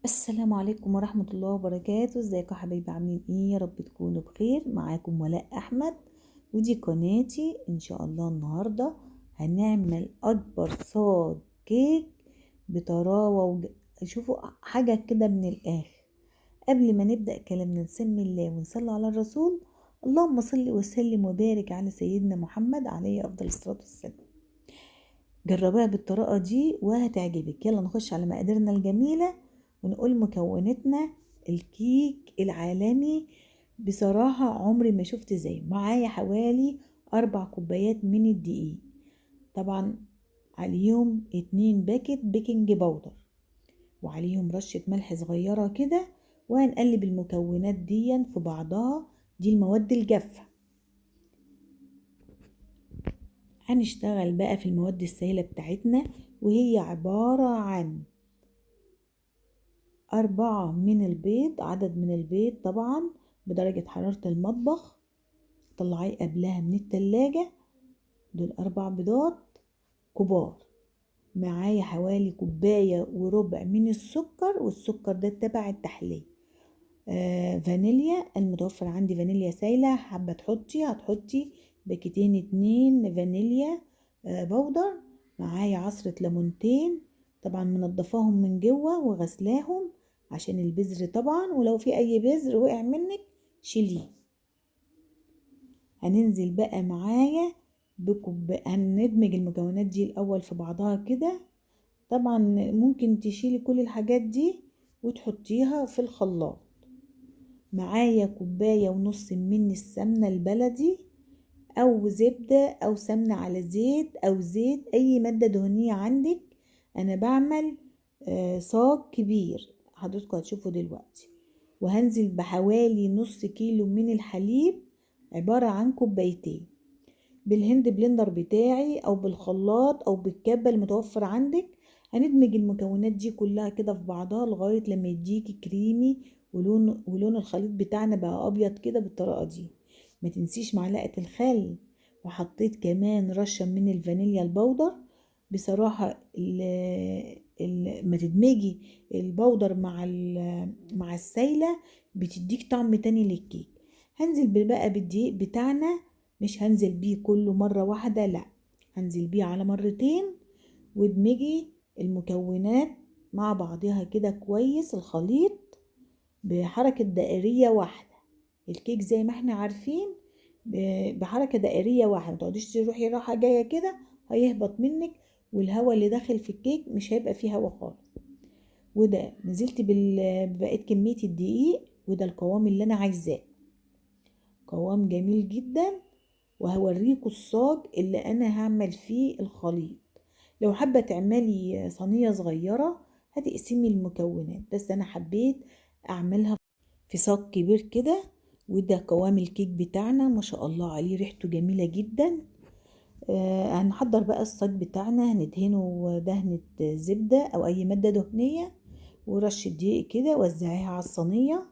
السلام عليكم ورحمة الله وبركاته. ازيكم يا حبايبي؟ عاملين ايه؟ يا رب تكونوا بخير. معاكم ولاء احمد ودي قناتي. ان شاء الله النهاردة هنعمل اكبر صاج كيك بطراوة شوفوا حاجة كده من الاخر. قبل ما نبدأ كلامنا نسمي الله ونصلي على الرسول. اللهم صل وسلم وبارك على سيدنا محمد عليه افضل الصلاة والسلام. جربيها بالطريقة دي وهتعجبك. يلا نخش على مقاديرنا الجميلة ونقول مكوناتنا. الكيك العالمي بصراحة عمري ما شفت زيه. معايا حوالي 4 كوبايات من الدقيق، طبعا عليهم 2 باكت بيكنج باودر، وعليهم رشة ملح صغيرة كده. وهنقلب المكونات دي في بعضها. دي المواد الجافة. هنشتغل بقى في المواد السائلة بتاعتنا، وهي عبارة عن 4 من البيض، عدد من البيض طبعا بدرجة حرارة المطبخ، طلعيه قبلها من التلاجة. دول 4 بيضات كبار. معايا حوالي 1.25 كوباية من السكر، والسكر ده تبع التحلية. فانيليا المتوفر عندي فانيليا سايلة، حابة تحطي هتحطي باكيتين 2 فانيليا بودر. معايا عصرة ليمونتين، طبعا منضفاهم من جوه وغسلاهم عشان البذر طبعا، ولو في اي بذر وقع منك شيليه. هننزل بقى معايا هندمج المكونات دي الاول في بعضها كده. طبعا ممكن تشيلي كل الحاجات دي وتحطيها في الخلاط. معايا 1.5 كوباية من السمنة البلدي، او زبدة او سمنة على زيت او زيت، اي مادة دهنية عندك. انا بعمل صاج كبير حضرتكم هتشوفوا دلوقتي. وهنزل بحوالي نص كيلو من الحليب، عبارة عن كوبايتين. بالهند بلندر بتاعي او بالخلاط او بالكبة المتوفر عندك. هندمج المكونات دي كلها كده في بعضها لغاية لما يديكي كريمي، ولون الخليط بتاعنا بقى ابيض كده بالطريقة دي. ما تنسيش معلقة الخل، وحطيت كمان رشة من الفانيليا البودر. بصراحة ما تدمجي البودر مع السايلة بتديك طعم تاني للكيك. هنزل بقى بالدقيق بتاعنا، مش هنزل بيه كله مرة واحدة، لا، هنزل بيه على مرتين. وادمجي المكونات مع بعضها كده كويس، الخليط بحركة دائرية واحدة. الكيك زي ما احنا عارفين بحركة دائرية واحدة، متقعديش تروحي راحة جاية كده، هيهبط منك والهواء اللي داخل في الكيك مش هيبقى فيه هواء خالص. وده نزلت ببقية كمية الدقيق، وده القوام اللي انا عايزاه، قوام جميل جدا. وهوريكم الصاج اللي انا هعمل فيه الخليط. لو حابة تعملي صينية صغيرة هتقسمي المكونات، بس انا حبيت اعملها في صاج كبير كده. وده قوام الكيك بتاعنا ما شاء الله عليه، ريحته جميلة جدا. هنحضر بقى الصاج بتاعنا، هندهنه دهنة زبدة او اي مادة دهنية، ورشة دقيق كده وزعيها على الصينية.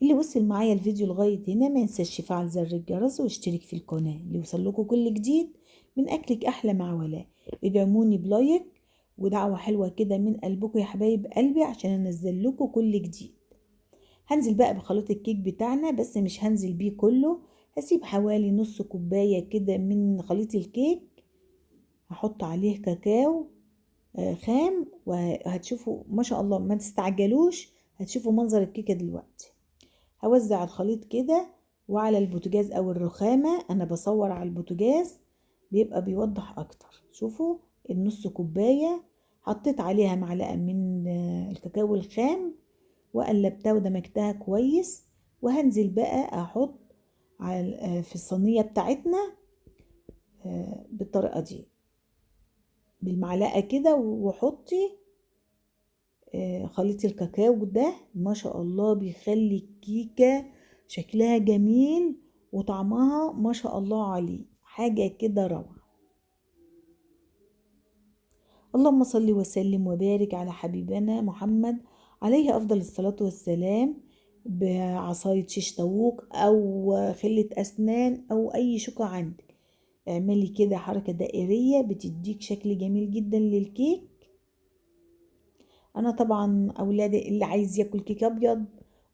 اللي وصل معايا الفيديو لغاية هنا ما ينساش يفعل زر الجرس واشترك في القناة ليوصل لكم كل جديد من أكلك أحلى مع ولاء. ادعموني بلايك ودعوة حلوة كده من قلبكم يا حبايب قلبي عشان انزل لكم كل جديد. هنزل بقى بخليط الكيك بتاعنا، بس مش هنزل بيه كله، هسيب حوالي نص كوباية كده من خليط الكيك. هحط عليه كاكاو خام، وهتشوفوا ما شاء الله، ما تستعجلوش، هتشوفوا منظر الكيكة دلوقتي. هوزع الخليط كده وعلى البوتاجاز او الرخامة. انا بصور على البوتاجاز بيبقى بيوضح اكتر. شوفوا النص كوباية حطيت عليها معلقة من الكاكاو الخام، وقلبتها ودمجتها كويس. وهنزل بقى احط على في الصينية بتاعتنا بالطريقة دي بالمعلقة كده. وحطي خليط الكاكاو ده ما شاء الله بيخلي الكيكة شكلها جميل، وطعمها ما شاء الله عليه حاجة كده روعة. اللهم صل وسلم وبارك على حبيبنا محمد عليه أفضل الصلاة والسلام. بعصاية شيش طاووق أو خلة أسنان أو أي شوكة عندك، اعملي كده حركة دائرية بتديك شكل جميل جدا للكيك. انا طبعا اولادي اللي عايز ياكل كيك ابيض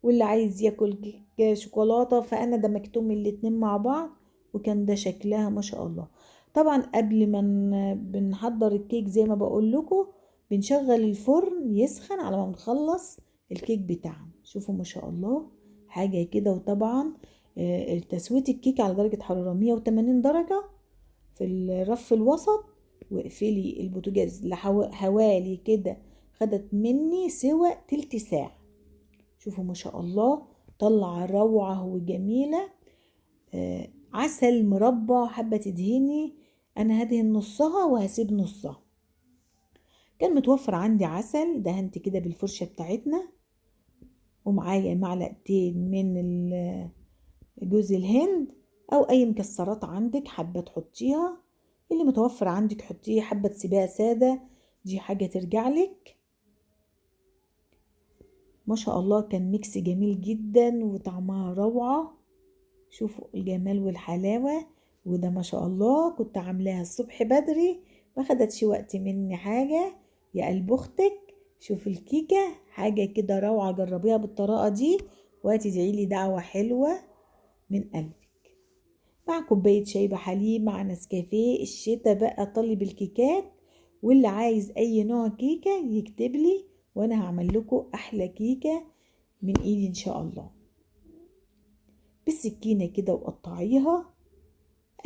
واللي عايز ياكل كيك شوكولاتة، فانا دمجتهم الاتنين مع بعض، وكان ده شكلها ما شاء الله. طبعا قبل ما بنحضر الكيك زي ما بقول لكم، بنشغل الفرن يسخن على ما نخلص الكيك بتاعنا. شوفوا ما شاء الله حاجة كده. وطبعا تسوية الكيك على درجة حرارة 180 درجة في الرف الوسط، واقفلي البوتاجاز حوالي كده، خدت مني سوى تلت ساعة. شوفوا ما شاء الله طلع روعة وجميلة. عسل مربى حابة تدهني، انا هدهن نصها وهسيب نصها. كان متوفر عندي عسل، دهنت كده بالفرشة بتاعتنا، ومعايا معلقتين من جوز الهند او اي مكسرات عندك حابة تحطيها، اللي متوفر عندك حطيه، حابة تسيبيها سادة دي حاجة ترجع لك. ما شاء الله كان ميكس جميل جدا وطعمها روعة. شوفوا الجمال والحلاوة. وده ما شاء الله كنت عاملاها الصبح بدري، ما خدتش وقت مني حاجة يا قلب اختك. شوف الكيكة حاجة كده روعة، جربيها بالطريقة دي وهتدعيلي دعوة حلوة من قلبك. مع كوباية شاي بحليب مع نسكافيه. الشتا بقى طلب الكيكات، واللي عايز اي نوع كيكة يكتب لي وانا هعمل لكم احلى كيكة من ايدي ان شاء الله. بالسكينة كده وقطعيها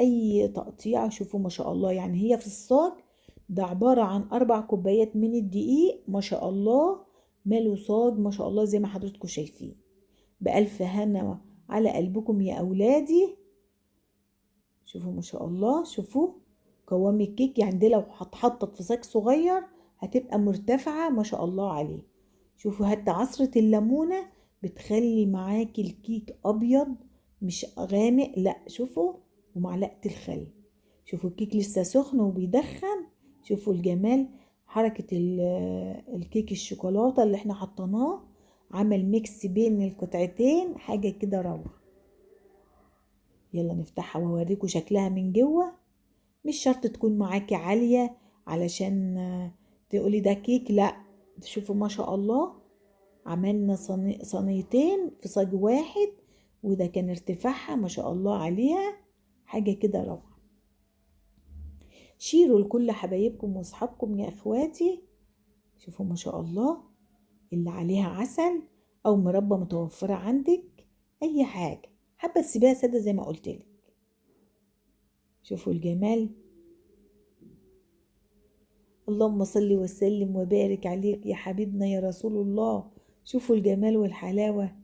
اي تقطيعة. شوفوا ما شاء الله، يعني هي في الصاج ده عبارة عن 4 كوبايات من الدقيق ما شاء الله، مالوا صاج ما شاء الله زي ما حضرتكم شايفين. بألف هنا على قلبكم يا أولادي. شوفوا ما شاء الله، شوفوا قوام الكيك، يعني دي لو هتحطت في صاج صغير هتبقى مرتفعة ما شاء الله عليه. شوفوا حتى عصرة الليمونة بتخلي معاكي الكيك أبيض مش غامق، لا شوفوا، ومعلقة الخل. شوفوا الكيك لسه سخن وبيدخن. شوفوا الجمال، حركة الكيك الشوكولاتة اللي احنا حطيناه عمل ميكس بين القطعتين، حاجة كده روعة. يلا نفتحها واوريكم شكلها من جوه. مش شرط تكون معاكي عالية علشان تقولي ده كيك، لا. شوفوا ما شاء الله عملنا صينيتين في صاج واحد، وده كان ارتفاعها ما شاء الله عليها حاجة كده روعة. شيروا لكل حبايبكم واصحابكم يا اخواتي. شوفوا ما شاء الله، اللي عليها عسل او مربى متوفرة عندك، اي حاجة حابة تسيبيها سادة زي ما قلتلك. شوفوا الجمال. اللهم صل وسلم وبارك عليك يا حبيبنا يا رسول الله. شوفوا الجمال والحلاوة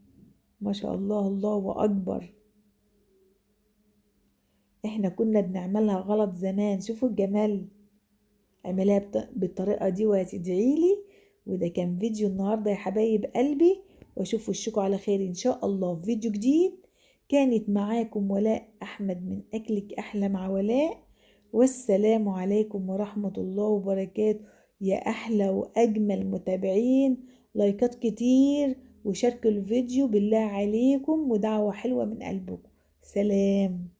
ما شاء الله، الله أكبر. احنا كنا بنعملها غلط زمان. شوفوا الجمال، اعملها بالطريقة دي وهتدعيلي. وده كان فيديو النهاردة يا حبايب قلبي، واشوف وشكم على خير ان شاء الله في فيديو جديد. كانت معاكم ولاء احمد من اكلك احلى مع ولاء، والسلام عليكم ورحمة الله وبركاته. يا احلى واجمل متابعين، لايكات كتير وشاركوا الفيديو بالله عليكم، ودعوة حلوة من قلبكم. سلام.